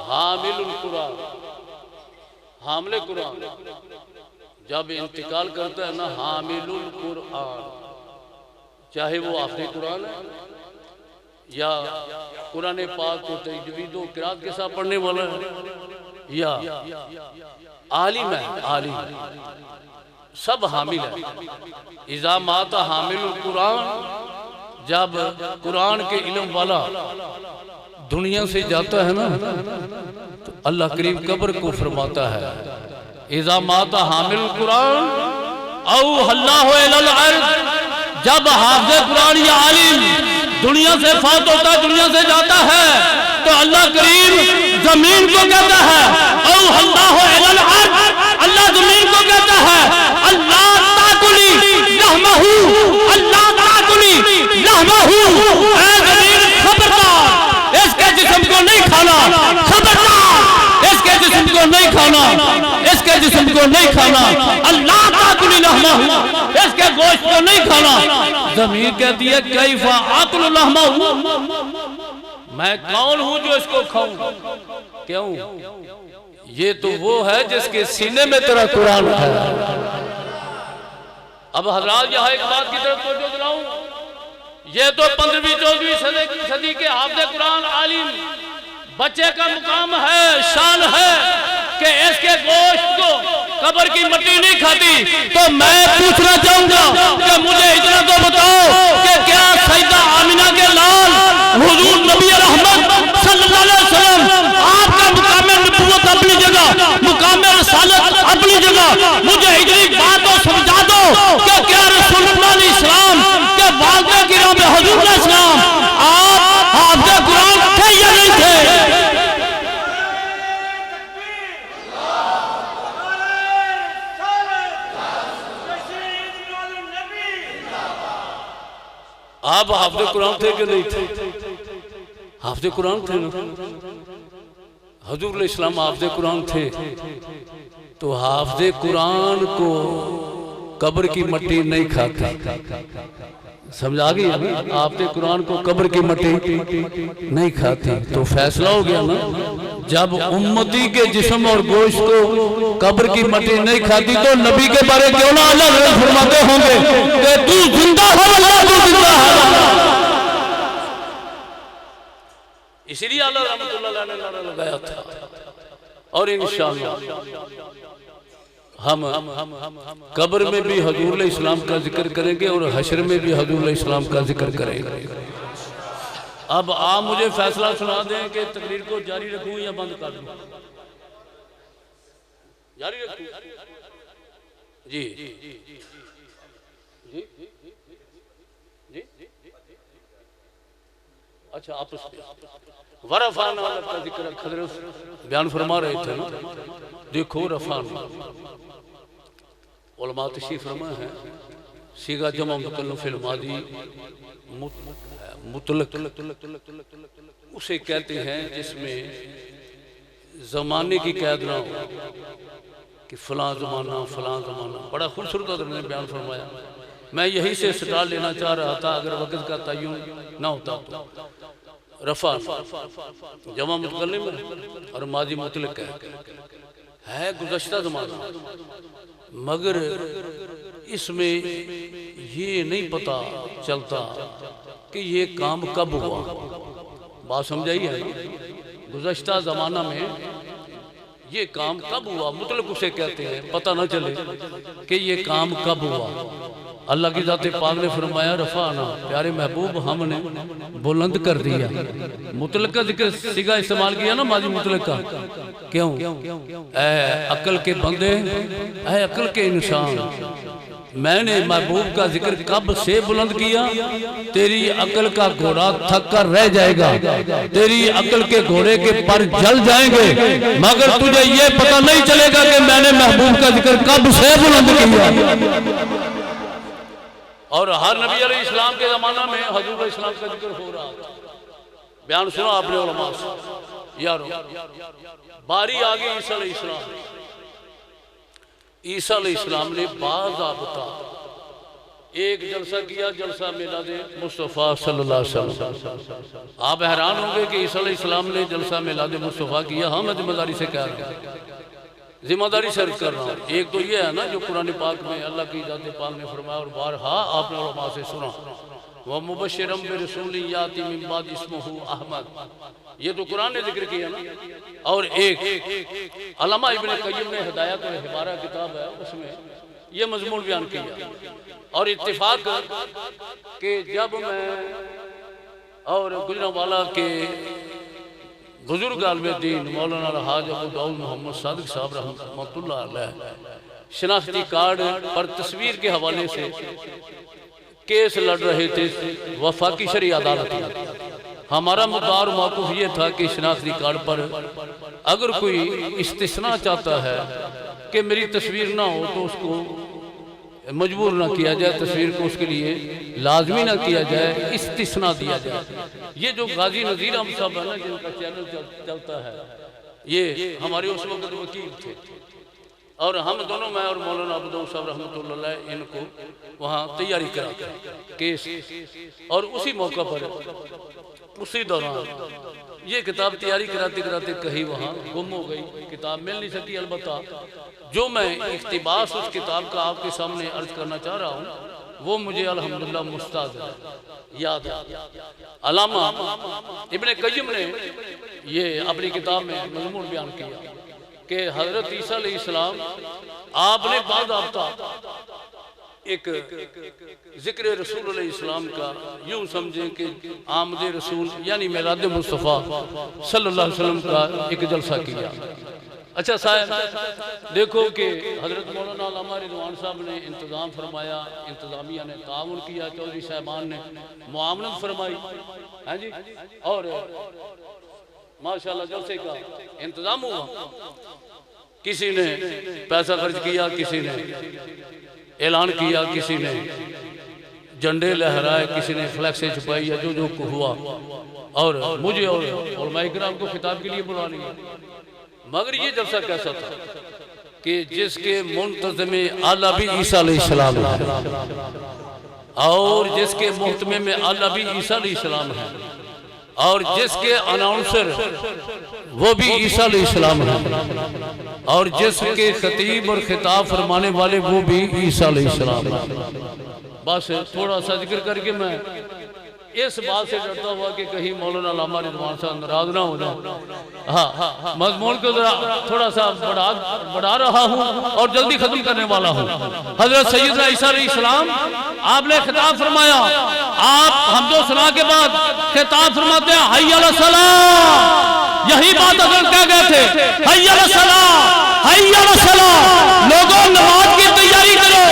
हामिलुल कुरान, हामिले कुरान जब इंतकाल करता है ना, हामिलुल कुरान, चाहे वो आखिरी कुरान है या कुरान पाक को तजवीद व किरात के साथ पढ़ने वाला है या आलिम है, आलिम सब हामिल है। इज़ा माता हामिलुल कुरान, जब कुरान के इल्म वाला दुनिया से जाता है ना तो अल्लाह करीम कब्र को फरमाता है, इज़ा माता हामिलुल कुरान औ हल्लाहु अलल अर्ज़, जब हाफ़िज़ कुरान या आलिम दुनिया से फात होता है, दुनिया से जाता है, तो अल्लाह करीम जमीन को कहता है अल्लाह जमीन को कहता है अल्लाह ताकुली लहमहू, अल्लाह ताकुली लहमहू, ऐ जमीन खबरदार इसके जिस्म को नहीं खाना, खबरदार इसके जिस्म को नहीं खाना, इसके जिस्म को नहीं खाना, अल्लाह ताकुली लहमहू, इसके गोश्त को नहीं खाना। जमीन कहती है कैफा आकुल लहमहू, मैं कौन हूं जो इसको खाऊं? क्यों? ये तो वो है जिसके सीने में तेरा कुरान है। अब हजरात यहाँ एक बात की तरफ तवज्जो दिलाऊं, ये तो 15वीं 14वीं सदी के हाफ़िज़ कुरान आलिम बच्चे का मुकाम है, शान है कि इसके गोश्त को कब्र की मिट्टी नहीं खाती। तो मैं पूछना चाहूंगा कि मुझे इतना तो बताओ कि क्या सैयदा आमिना के लाल हुजूर नबी रहमत सल्लल्लाहु अलैहि वसल्लम आपका मुकाम नबूवत अपनी जगह, मुकाम रसालत अपनी जगह, मुझे इतनी बात तो समझा दो कि क्या रसूलुल्लाह इस्लाम के वालिद किराम हुजूर इस्लाम आप हाफ़िज़ कुरान थे या नहीं थे? आप हाफ़िज़ कुरान थे कि नहीं थे? हाफ़िज़ कुरान थे ना, हुजूर इस्लाम हाफ़िज़ कुरान थे। तो हाफ़िज़ कुरान को कब्र की मिट्टी नहीं खाते, समझा गई? हाफ़िज़ कुरान को कब्र की मिट्टी नहीं खाती। तो फैसला हो गया ना, जब उम्मती के जिस्म और गोश्त को कब्र की मिट्टी नहीं खाती तो नबी के बारे क्यों ना अल्लाह फरमाते होंगे कि तू जिंदा है अल्लाह, तू जिंदा है। इसलिए अल्लाह रहमतुल्लाह अलैह ने नारा लगाया था। और इंशाअल्लाह हम कब्र में भी हुजूर इस्लाम का जिक्र करेंगे और हश्र में भी हुजूर इस्लाम का जिक्र करेंगे। अब आप मुझे फैसला सुना दें कि तकरीर को जारी रखूं या बंद कर दूं? जारी रखूं? जी जी जी अच्छा, आप वरफान का जिक्र हज़रत बयान फरमा रहे थे ना। देखो रफान उलमा तशरीफ फरमा है, सीगा जमा मुतल्लक़ फिल मादी मुतल्लक़ उसे कहते हैं जिसमें ज़माने की कैद ना हो कि फलां ज़माना। बड़ा खूबसूरत उन्होंने बयान फरमाया। मैं यही से स्टार लेना चाह रहा था, अगर वक़्त का तय्युन ना होता तो। रफ़ा जमा मुतकल्लिम और मादी मुतल्लक़ है गुज़श्ता ज़माना, मगर इसमें ये नहीं पता चलता कि ये काम कब हुआ। बात समझाइए, गुज़श्ता ज़माना में ये काम कब हुआ, मुतल्लक़ उसे कहते हैं, पता ना चले कि ये काम कब हुआ। अल्लाह की ज़ात पाक ने फरमाया रफ़ाना, प्यारे महबूब हमने बुलंद कर दिया। मुतल्लक़ का जिक्र सिगा इस्तेमाल किया ना, माजी मुतल्लक़ का। क्यों? ऐ अक्ल के बंदे, ऐ अक्ल के इंसान, मैंने महबूब का जिक्र कब से बुलंद किया? तेरी अक्ल का घोड़ा थक कर रह जाएगा, तेरी अक्ल के घोड़े के पर जल जाएंगे, मगर तुझे ये पता नहीं चलेगा कि मैंने महबूब का जिक्र कब से बुलंद किया। और हर नबी अलैहिस्सलाम के ज़माना में हुजूर इस्लाम का जिक्र हो रहा था। बयान सुना आपने उलमा से। यारो बारी आ गई ईसा अलैहिस्सलाम। ईसा अलैहिस्सलाम ने बाज़ाब्ता एक जलसा किया, जलसा मिलादे मुस्तफ़ा सल्लल्लाहु अलैहि वसल्लम। आप हैरान होंगे कि ईसा अलैहिस्सलाम ने जलसा मिलादे मुस्तफ़ा किया। हाँ, मैं जिम्मेदारी से कह रहा हूँ, जिम्मेदारी से अर्ज कर रहा हूँ। एक तो ये है ना जो कुरान पाक में अल्लाह की ज़ात पाक ने फरमाया और बारहा आपने उलमा से सुना, वह मुबश्शिरम बिरसूल याती मिन बाद इस्मुहु अहमद, ये तो कुरान ने जिक्र किया ना। और एक अल्लामा इब्न क़य्यिम ने हिदायत और हिबारा किताब है, उसमें ये मजमून बयान किया। और इत्तिफाक के जब मैं और गुजरांवाला के बुजुर्ग आलिम-ए-दीन मौलाना अलहाज अबू दाऊद मोहम्मद सादिक साहब रहमतुल्लाह अलैह शनाख्ती कार्ड पर तस्वीर के हवाले से केस लड़ रहे थे वफाकी शरई अदालत में। हमारा मुद्दा और मौक़िफ़ ये था कि शनाख्ती कार्ड पर अगर कोई इस्तिस्ना चाहता है कि मेरी तस्वीर ना हो तो उसको मजबूर ना किया जाए, तस्वीर को उसके लिए लाजमी ना किया जाए, इस्तिस्ना दिया जाए। ये जो गाजी नज़ीर अहमद साहब है ना, जिनका चैनल चलता है, ये हमारे उस वक्त वकील थे और हम दोनों, मैं और मौलाना अब्दुल साहब रहमतुल्लाह अलैह, इनको वहाँ तैयारी कराते केस। और उसी मौका पर उसी दौरान ये किताब तैयारी कराते कराते कहीं वहाँ गुम हो गई, किताब मिल नहीं सकी। अलबत्ता जो मैं इख्तिबास उस किताब का आपके सामने अर्ज करना चाह रहा हूँ वो मुझे अल्हम्दुलिल्लाह मुस्ताद याद है। अल्लामा इब्ने क़य्यिम ने ये अपनी किताब में मज़मून बयान किया कि हज़रत ईसा अलैहिस्सलाम आपने बाद आफ्ता एक ज़िक्र रसूल अलैहिस्सलाम का यूं समझें कि आमदे रसूल यानी मिलाद मुस्तफ़ा सल्लल्लाहु अलैहि वसल्लम का एक जलसा किया। अच्छा साहब देखो कि हज़रत मौलाना अल्लामा रिज़वान साहब ने इंतज़ाम फरमाया, इंतज़ामिया ने ताउन किया, चौधरी साहबान ने मुआवनत फरमाई, हैं जी, और माशाल्लाह जलसे का इंतज़ाम हुआ। किसी ने पैसा खर्च किया, किसी ने ऐलान किया, किसी ने झंडे लहराए, किसी ने फ्लैक्सें छुपाई, या जो हुआ। और मुझे और उलमाए किराम को खिताब के लिए बुला लिया। मगर ये जलसा कैसा था कि जिसके मुंतज़िम आला भी ईसा अलैहिस्सलाम है और जिसके मुहतमे में आला भी ईसा अलैहिस्सलाम है और जिसके अनाउंसर वो भी ईसा अलैहिस्सलाम है और जिसके खतीब और खिताब फरमाने वाले वो भी ईसा अलैहिस्सलाम है। बस थोड़ा सा जिक्र करके मैं इस बात से डरता हुआ कि कहीं मौलाना अल्लामा रिज़वान साहब नाराज ना हो जाए, हाँ मज़मून को थोड़ा सा बढ़ा रहा हूँ और जल्दी खत्म करने वाला हूँ। हज़रत सैयदना ईसा अलैहिस्सलाम आपने खिताब फरमाया, आप हमदो सना के बाद खिताब फरमाते हैं हय्या अला सलाह। यही बात हज़रत कह गए थे, हय्या अला सलाह, हय्या अला सलाह। लोगों नमाज की तैयारी करो,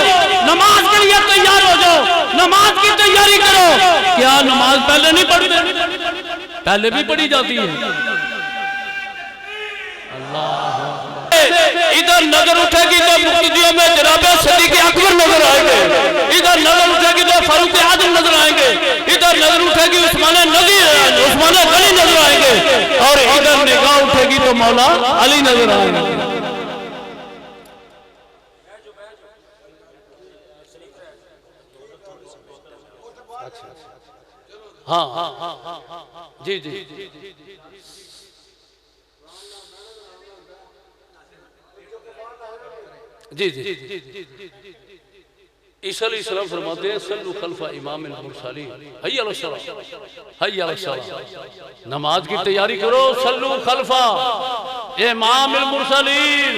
नमाज के लिए तैयार हो जाओ, नमाज की तैयारी करो। क्या नमाज पहले नहीं पढ़ते? पहले भी पढ़ी जाती है। अल्लाह, इधर नजर उठेगी तो मुक्तदियों में जनाब सिद्दीक़ अकबर नजर आएंगे, इधर नजर उठेगी तो फारूक आज़म नजर आएंगे, इधर नजर उठेगी उस्मान गनी नजर आएंगे और इधर निगाह उठेगी तो मौला अली नजर आएंगे। हाँ हाँ हाँ हाँ जी जी जी जी। ईसा अलैहिस्सलाम फरमाते हैं सल्लु खल्फा इमाम मुरसलीन, हय्या अला सलाह, हय्या अला सलाह। नमाज की तैयारी करो, सल्लु खल्फा इमाम मुरसलीन,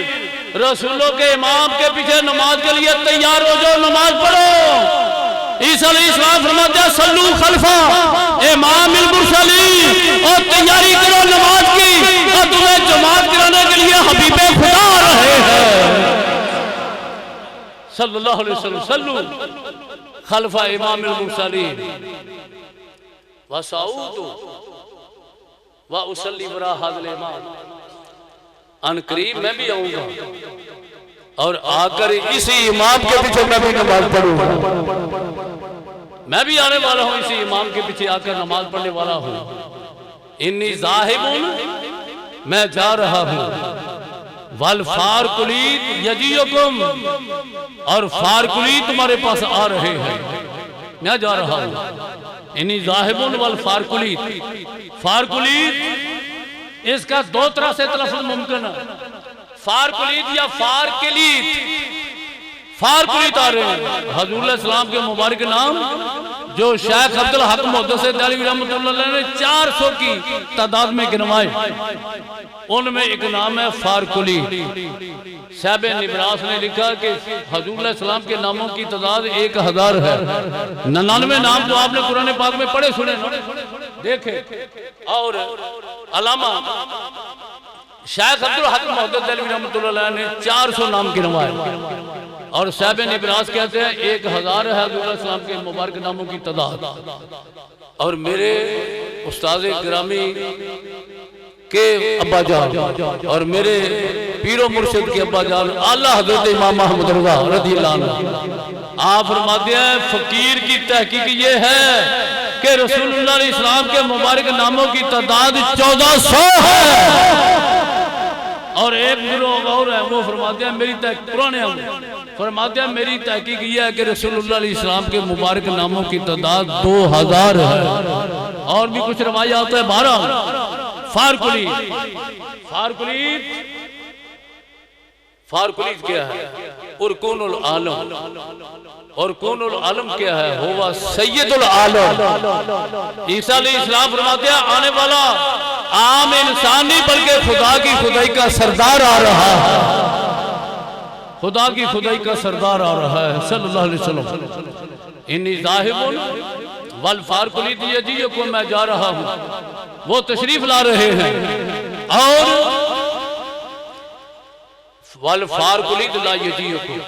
रसूलों के इमाम के पीछे नमाज के लिए तैयार हो जाओ, नमाज पढ़ो। ईसा अलैहिस्सलाम फरमाते हैं सल्लु खल्फा इमाम मुरसलीन, और तैयारी करो नमाज की, और तुम्हें जमात कराने के लिए हबीबे खुदा आ रहे हैं सल्लल्लाहु अलैहि वसल्लम। सल्लु खल्फा इमाम मुरसलीन वसाऊदु व उसल्ली वरा हाज़िल इमाम। अन करीब मैं भी आऊंगा और आकर इसी इमाम के पीछे मैं भी नमाज पढ़ूंगा। मैं भी आने वाला हूँ, इसी इमाम के पीछे आकर नमाज पढ़ने वाला हूँ। इन्नी ज़ाहिबुन, मैं जा रहा हूँ, वल फारकुली यजीयुकुम, और फारकुली तुम्हारे पास आ रहे हैं, मैं जा रहा हूँ। इन्नी ज़ाहिबुन वल फारकुली, फारकुली इसका दो तरह से तलफ़्ज़ुज़ मुमकिन है, फारकुलीत या फारकिलीत। फारकुलीत आ रहे हैं हज़ूर इस्लाम के मुबारक नाम जो शेख अब्दुल हक मुहद्दिस देहलवी रहमतुल्लाह अलैह ने 400 की तादाद में गिनवाए, उनमें एक नाम है फारकुली। साहब निबरास ने लिखा कि हज़ूर इस्लाम के नामों की तादाद 1000 है। 99 नाम तो आपने कुरान पाक में पढ़े सुने देखे। और अल्लामा शेख अब्दुल हक मुहद्दिस देहलवी रहमतुल्लाह अलैह ने 400 नाम गिनवाए और साहब निबरास कहते हैं 1000 है हज़रत इस्लाम के मुबारक नामों की तादाद। और मेरे उस्ताद गिरामी के अब्बा जान और मेरे पीरो मुर्शिद के अब्बा जान आला हज़रत इमाम अहमद रज़ा रज़ियल्लाहु अन्हु, आप फरमाते हैं फकीर की तहकीक ये है कि रसूलुल्लाह इस्लाम के मुबारक नामों की तादाद 1400 है। और एक गिरोह और है वो फरमाते हैं मेरी पुराने फरमाते हैं मेरी तहकीक ये है कि रसूलुल्लाह इस्लाम के मुबारक नामों की तादाद 2000 है। और भी कुछ रवायात है 12। फारकुली क्या है? और कौनुल आलम, और कौनुल आलम क्या है? हुवा सैयदुल आलम। ईसा अलैहिस्सलाम फरमाते हैं आने वाला आम इंसान नहीं बल्कि खुदा की खुदाई का सरदार आ रहा है, खुदा की खुदाई का सरदार आ रहा है सल्लल्लाहु अलैहि वसल्लम। इन्नी ज़ाहिबुन वल फारकुली जी को मैं जा रहा हूँ, वो तशरीफ ला रहे हैं। और वल फारकुली ला यजीयकुम,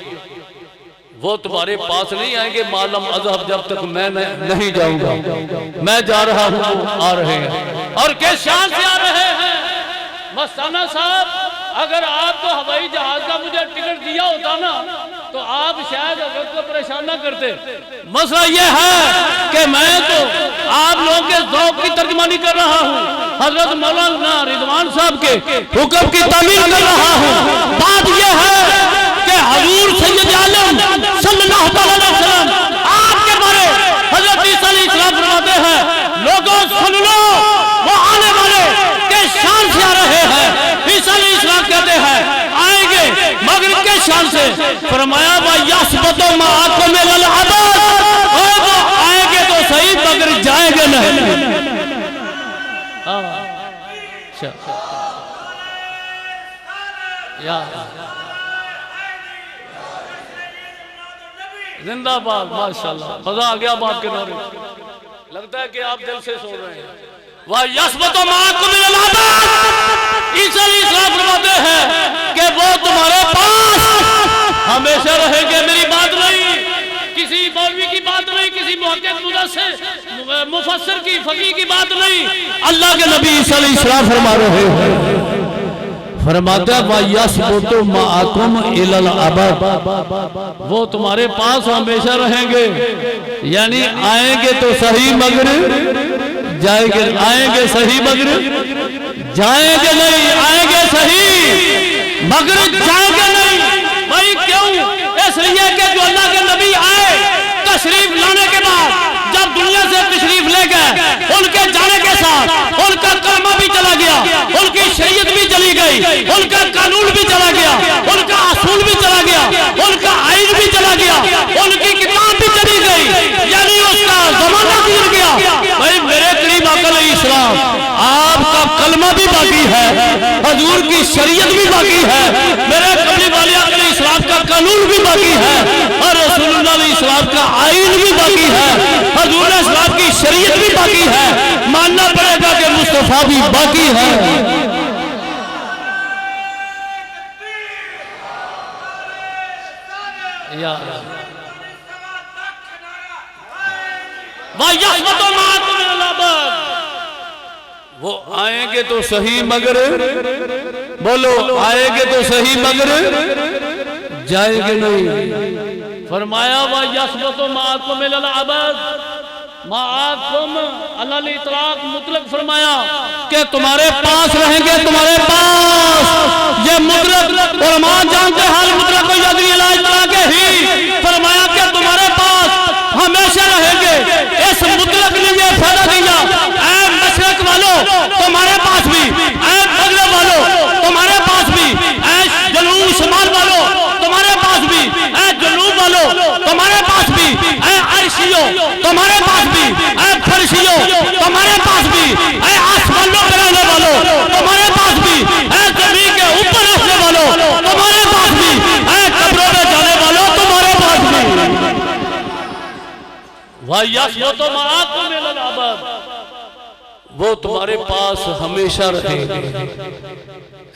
वो तुम्हारे पास नहीं आएंगे मालम अज़हब, जब तक मैं नहीं जाऊंगा। मैं जा रहा हूँ, वो आ रहे हैं। और किस शान से आ रहे हैं? मस्ताना साहब, अगर आपको हवाई जहाज का मुझे टिकट दिया होता ना तो आप शायद हजरत को परेशान ना करते। मसला ये है कि मैं तो आप लोगों के ज़ौक़ की तर्जुमानी कर रहा हूँ, हजरत मौलाना रिजवान साहब के हुक्म की तामील कर रहा हूँ। बात यह है कि हजूर सैयद आलम सल्लल्लाहु अलैहि वसल्लम आपके बारे हजरत ईसा अलैहिस्सलाम फरमाते हैं लोगों सुन लो, वो आने वाले के शान से आ रहे हैं। ईसा अलैहिस्सलाम कहते हैं आएंगे मगर के शान से। फरमाया वयस्बतु माअकुम इलल अबद, वो आएंगे तो सही मगर जाएंगे नहीं। जिंदाबाद, माशाल्लाह, मजा आ गया बात के नारे। लगता है कि आप दिल से सो रहे हैं। वाह यस्बतु माअकुम इलल अबद, ईसा अलैहिस्सलाम फरमाते हैं कि वो तुम्हारे पास हमेशा रहेंगे। मेरी बात नहीं, किसी मौलवी की बात नहीं, किसी मुहक्किक मुफस्सिर की फकीह की बात नहीं, अल्लाह के नबी ईसा अलैहिस्सलाम फरमा रहे हैं। फरमाते हैं वयस्बतु माअकुम इलल अबद, वो तुम्हारे पास हमेशा रहेंगे। यानी आएंगे तो सही मगर जाएंगे, आएंगे सही मगर जाएंगे नहीं, आएंगे सही मगर जाएंगे नहीं। भाई क्यों? इसलिए कि जो अल्लाह के नबी आए तशरीफ लाने के बाद जब दुनिया से तशरीफ ले गए, उनके जाने के साथ उनका कलमा भी चला गया, उनकी शरीयत भी चली गई, उनका कानून भी चला गया, उनका असूल भी चला गया, उनका आइन भी चला गया, उनकी किताब भी चली गई, यानी उसका जमाना गुजर गया। भाई मेरे करीब आका अलैहिस्सलाम आपका कलमा भी बाकी है, हजूर की शरीयत भी बाकी है, मेरे कमली वाले आका अलैहिस्सलाम का कानून भी बाकी है, और रसूलुल्लाह अलैहिस्सलाम का आइन भी बाकी है, हजूर इस्लाम की शरीयत भी बाकी है। मानना पड़ेगा कि मुस्तफा भी बाकी है। वो आएंगे तो सही मगर, बोलो आएंगे तो सही मगर जाएंगे नहीं। फरमाया वयस्बतु माअकुम इलल अबद, माअकुम अलल इतलाक मुतलक फरमाया कि तुम्हारे पास रहेंगे, तुम्हारे पास। ये मुतलक उलमा जानते हाल मुतलक को यदि इला इतलाक ही फरमाया कि तुम्हारे पास हमेशा रहेंगे। इस मुतलक ने ये फायदा दिया, ऐ मशरक वालों तुम्हारे पास भी, ऐ मगरब वालों तुम्हारे पास भी, ऐ जनूब शुमाल वालों तुम्हारे पास भी, ऐ जनूब वालों तुम्हारे पास भी, ऐ अर्शियों तुम्हारे पास भी, ऐ फर्शियों तुम्हारे पास भी, ऐ आसमानों पे रहने वालों तुम्हारे पास भी, ऐ जमीन के ऊपर रहने वालों तुम्हारे पास भी, ऐ कब्रों में जाने वालों तुम्हारे पास भी। वयस्बतु माअकुम इलल अबद, वो तुम्हारे पास हमेशा रहेंगे।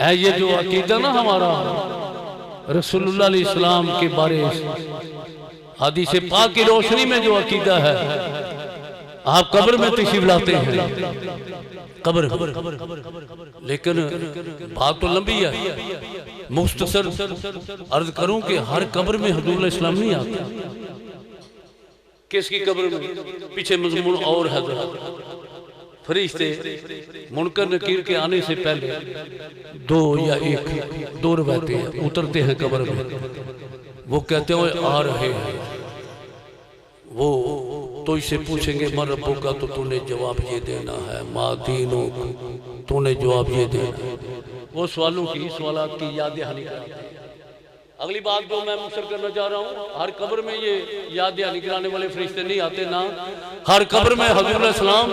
है ये जो अकीदा ना हमारा, रसूलुल्लाह अलैहिस्सलाम के बारे हदीस पाक की रोशनी में जो अकीदा है, आप कब्र में तशरीफ लाते हैं, कब्र, लेकिन बात तो लंबी है, मुख्तसर अर्ज करूं कि हर कब्र में हुजूर इस्लाम नहीं आते। किसकी कब्र में? पीछे मजमून और है, फरिश्ते मुनकर नकीर के आने से पहले 2 या 1 रवायतें उतरते हैं कब्र में। वो कहते हैं आ रहे हैं, वो तो इसे पूछेंगे मन रब्बू का, तो तूने जवाब ये देना है, माँ दीनों तूने जवाब ये देना है। वो सवालों की सवालात की याद दहानी कराते हैं। अगली बात जो मैं मुसर करना चाह रहा हूँ, हर कब्र में ये याद दहानी कराने वाले फरिश्ते नहीं आते ना, हर कब्र में हुजूर अलैहिस्सलाम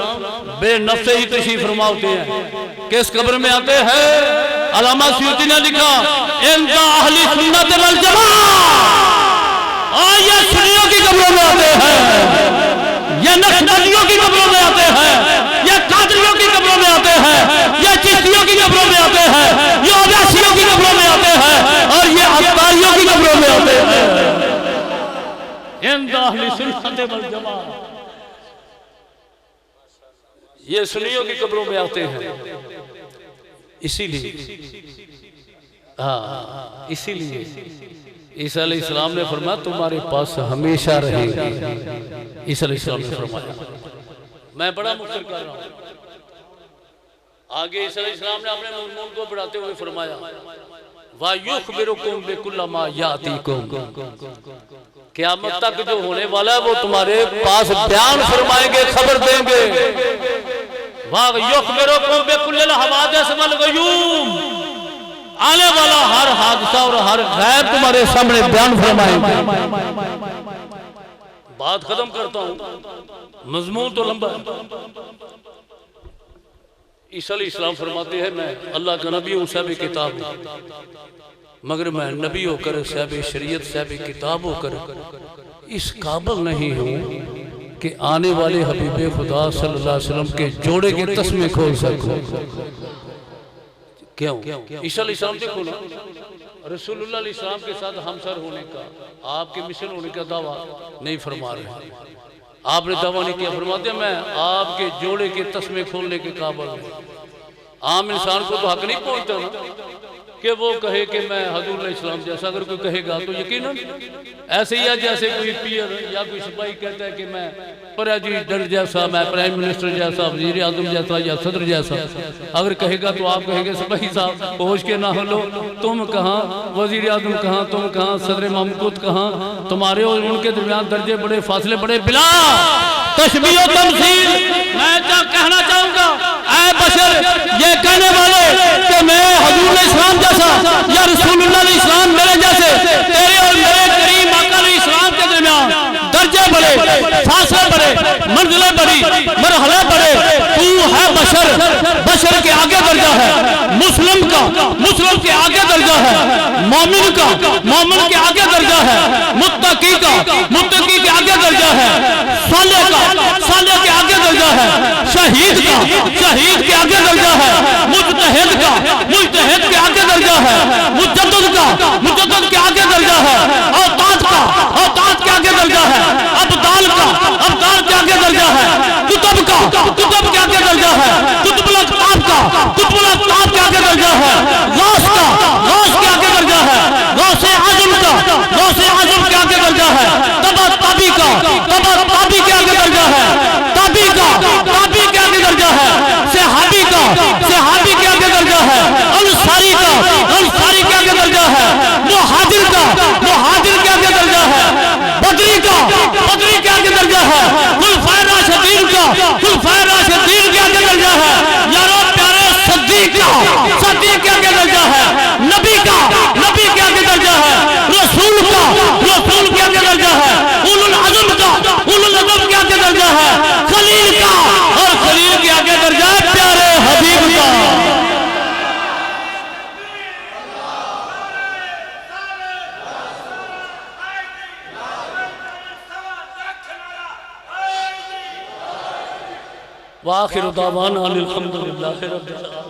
बेनफ्स ही तशरीफ फरमा होते हैं। किस कब्र में आते हैं? अल्लामा सुयूती ने लिखा इंदा अहली सुन्नत वल जमाअह, ये सुन्नियों की कब्रों में आते हैं, ये नक्शबंदियों की कब्रों में आते हैं, ये कादरियों की कब्रों में आते हैं, ये चिश्तियों की कब्रों में आते हैं, ये अब्बासियों की कब्रों में आते हैं, और ये अत्तारियों की कब्रों में आते हैं। इंदा अहली सुन्नत वल जमाअह, ये सुन्नियों की कब्रों में आते हैं। इसीलिए हाँ, इसीलिए ईसा अलैहिस्सलाम ने फरमाया तुम्हारे पास हमेशा रहेगी। ईसा अलैहिस्सलाम ने फरमाया, मैं बड़ा मुख्तर कर रहा हूँ। आगे ईसा अलैहिस्सलाम ने अपने मज़मून को बढ़ाते हुए फरमाया वा युखबिरुकुम बिकुल्ल मा यातीकुम, क़यामत तक जो होने वाला है वो तुम्हारे पास बयान फरमाएंगे, खबर देंगे। वा युखबिरुकुम बिकुल्ल हवादिस वल गयूम, आने वाला हर हादसा और हर गैब तुम्हारे सामने बयान फरमाएंगे। बात खत्म करता हूं, मजमून तो लंबा है। ईसा अलैहिस्सलाम फरमाते हैं मैं अल्लाह का नबी हूं, साहिब किताब हूं, मगर मैं नबी होकर, साहिब शरीयत, साहिब किताब होकर इस काबिल नहीं हूं कि आने वाले हबीब खुदा सल्लल्लाहु अलैहि वसल्लम के जोड़े के तस्मे खोल सकूं। क्यों? ईसा अलैहिस्सलाम देखो ना, रसूलुल्लाह अलैहिस्सलाम के साथ हमसर होने का, आपके मिशन होने का दावा नहीं फरमा रहे। आपने दावा नहीं किया, फरमाते मैं आपके जोड़े के तस्मे खोलने के काबिल हूं। आम इंसान को तो हक नहीं पहुंचता ना कि वो कहे कि मैं हुजूर अलैहिस्सलाम जैसा। अगर कोई कहेगा तो यकीनन ऐसे ही है जैसे कोई पीर या कोई सिपाही कहता है कि मैं प्रेसिडेंट जैसा, मैं प्राइम मिनिस्टर जैसा, वजीर आजम जैसा या सदर जैसा। अगर कहेगा तो आप कहेंगे सिपाही साहब होश के ना हो लो, तुम कहाँ वजीर आजम कहाँ, तुम कहाँ सदर ममकूत कहाँ, तुम्हारे और उनके दरमियान दर्जे बड़े, फासले बड़े, बिला तशबीह और तमसील। मैं क्या कहना चाहूंगा, ऐ बशर ये कहने वाले कि मैं हुजूर अलैहिस्सलाम जैसा या रसूलुल्लाह अलैहिस्सलाम मेरे जैसे, तेरे और मेरे करीम आका अलैहिस्सलाम के दरमियान दर्जे बड़े, फासले बड़े, मंजिलें बड़ी, मरहले बड़े। तू है बशर, बशर के आगे दर्जा है मुस्लिम का, मुस्लिम के आगे दर्जा है मोमिन का, मोमिन के आगे दर्जा है मुत्तकी का, मुत्तकी के आगे दर्जा है साले का, साले के आगे दर्जा है शहीद का, शहीद के आगे दर्जा है मुजतहिद का, मुजतहिद के आगे दर्जा है मुजद्दिद का, मुजद्दिद के आगे दर्जा है औताद का, औताद के आगे दर्जा है अब्दाल का, अब्दाल के आगे दर्जा है कुतुब का, कुतुब के आगे दर्जा है कुतुबुल अक़ताब का, कुतुबुल अक़ताब के आगे दर्जा है गौस का, गौस के आगे दर्जा है गौसे आज़म का, गौसे आज़म के आगे दर्जा है तबा ताबी का, तबा ताबी के आगे दर्जा है ताबी का, ताबी के आगे दर्जा है सहाबी का, सहाबी के आगे दर्जा है अंसारी का, अंसारी के आगे दर्जा है मुहाजिर का, मुहाजिर के आगे दर्जा है बदरी का, बदरी के आगे दर्जा है खुलफाए राशिदीन का, खुलफाए राशिदीन के आगे दर्जा है यारो प्यारे सिद्दीक का, सिद्दीक के आगे दर्जा है नबी का, नबी के आगे दर्जा है रसूल का, रसूल के आगे दर्जा है उलुल अज़म का, उलुल अज़म के आगे दर्जा है खलील का, और खलील के आगे दर्जा है प्यारे हबीब का। वाखिर दावाना अनिल हम्दुलिल्लाहि रब्बिल आलमीन।